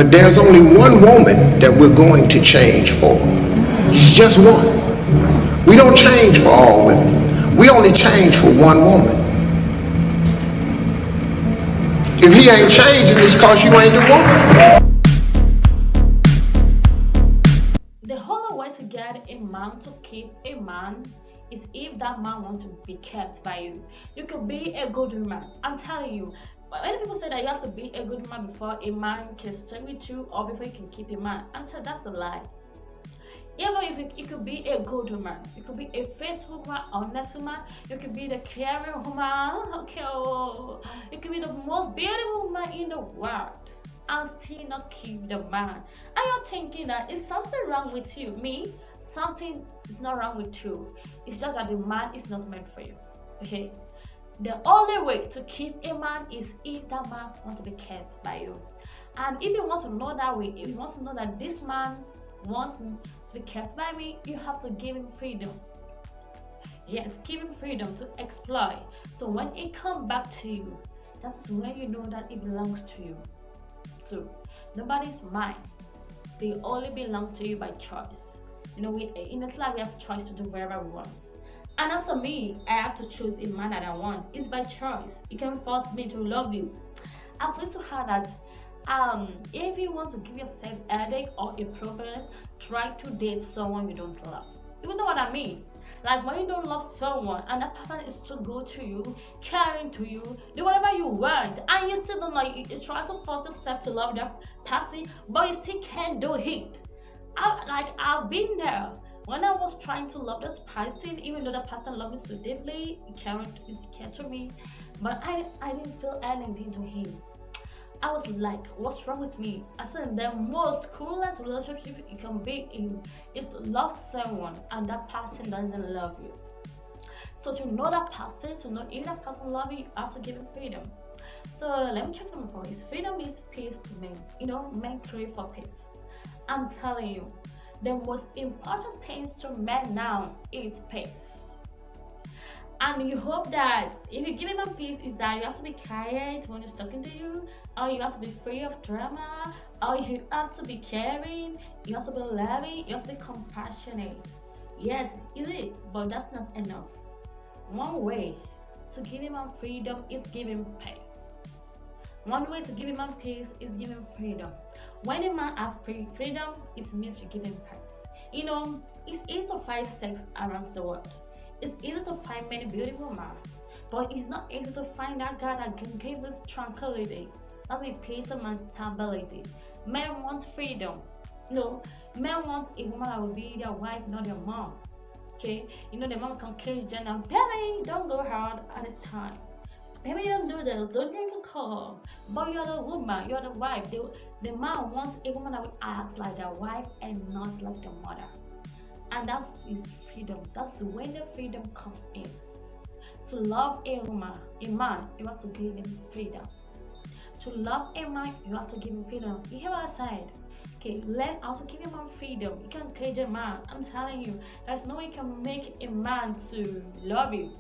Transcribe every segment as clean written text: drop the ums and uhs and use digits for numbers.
But there's only one woman that we're going to change for. It's just one. We don't change for all women. We only change for one woman. If he ain't changing, it's because you ain't the woman. The whole way to get a man to keep a man is if that man wants to be kept by you. You can be a good woman. I'm telling you. But many people say that you have to be a good woman before a man can stay with you or before you can keep a man. I'm telling that's a lie. Even if you could be a good woman, you could be a faithful woman, honest woman, you could be the caring woman, okay, oh, you could be the most beautiful woman in the world and still not keep the man. And you're thinking that is something wrong with you? Me? Something is not wrong with you. It's just that the man is not meant for you. Okay? The only way to keep a man is if that man wants to be kept by you. And if you want to know that way, if you want to know that this man wants to be kept by me, you have to give him freedom. Yes, give him freedom to explore. So when it comes back to you, that's when you know that it belongs to you. So nobody's mine. They only belong to you by choice. You know, in this life we have choice to do whatever we want. And as for me, I have to choose a man that I want. It's by choice. You can force me to love you. I feel so hard that if you want to give yourself a headache or a problem, try to date someone you don't love. You know what I mean? Like when you don't love someone and that person is too good to you, caring to you, do whatever you want, and you still don't like you try to force yourself to love that person, but you still can't do it. I've been there. When I was trying to love this person, even though the person loved me so deeply, it's cared to me, but I didn't feel anything to him. I was like, what's wrong with me? I said the most coolest relationship you can be in is to love someone and that person doesn't love you. So to know that person, to know if that person loves you, you have to give him freedom. So let me check number 4. Is freedom is peace to men. You know, men crave for peace. I'm telling you, the most important things to men now is peace. And you hope that if you give him a peace, is that you have to be quiet when he's talking to you, or you have to be free of drama, or you have to be caring, you have to be loving, you have to be compassionate. Yes, is it? But that's not enough. One way to give him freedom is give him peace. One way to give him peace is give him freedom. When a man has freedom, it means you give him peace. You know, it's easy to find sex around the world. It's easy to find many beautiful men, but it's not easy to find that guy that can give us tranquility, that will peace and stability. Men want freedom. No, men want a woman that will be their wife, not their mom. Okay, you know the mom can cage them and baby, don't go hard at this time. Baby, don't do this. Don't drink alcohol. But you're the woman. You're the wife. The man wants a woman that will act like their wife and not like the mother. And that's his freedom. That's when the freedom comes in. To love a woman, a man, you have to give him freedom. To love a man, you have to give him freedom. You hear what I said? Okay, learn how to give a man freedom. You can cage a man. I'm telling you, there's no way you can make a man to love you.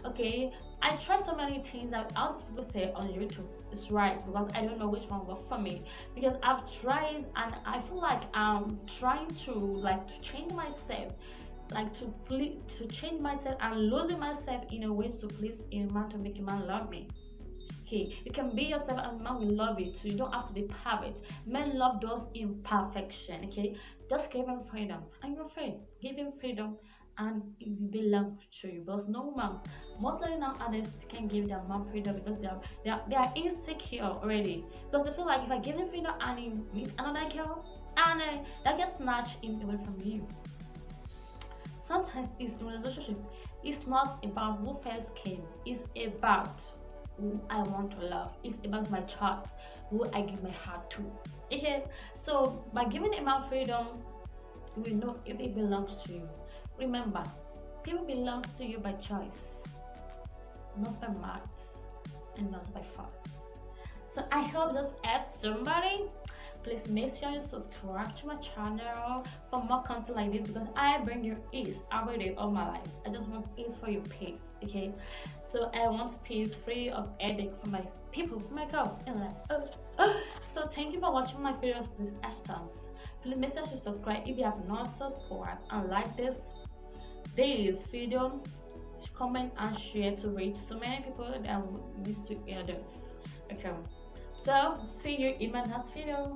Okay, I tried so many things that other people say on YouTube. It's right because I don't know which one works for me. Because I've tried and I feel like I'm trying to change myself, to change myself and losing myself in a way to please a man to make a man love me. Okay, you can be yourself and man will love you, so you don't have to be perfect. Men love those imperfection. Okay, just give him freedom and you're free. Give him freedom and it will belong to you. Because no man, mostly nowadays can give their mom freedom because they are insecure already. Because they feel like if I give him freedom and he meets another girl and that gets snatched him away from you. Sometimes it's in a relationship. It's not about who first came. It's about who I want to love. It's about my choice, who I give my heart to. Okay, so by giving a man freedom, you will know if it belongs to you. Remember, people belongs to you by choice, not by might and not by force. So I hope this helps somebody. Please make sure you subscribe to my channel for more content like this because I bring you ease every day of my life. I just want ease for your peace, okay? So I want peace free of headache for my people, for my girls in life. So thank you for watching my videos this extent. Please make sure to subscribe if you have not subscribed and like this video, comment and share to reach so many people that needs to hear this. Okay. So see you in my next video.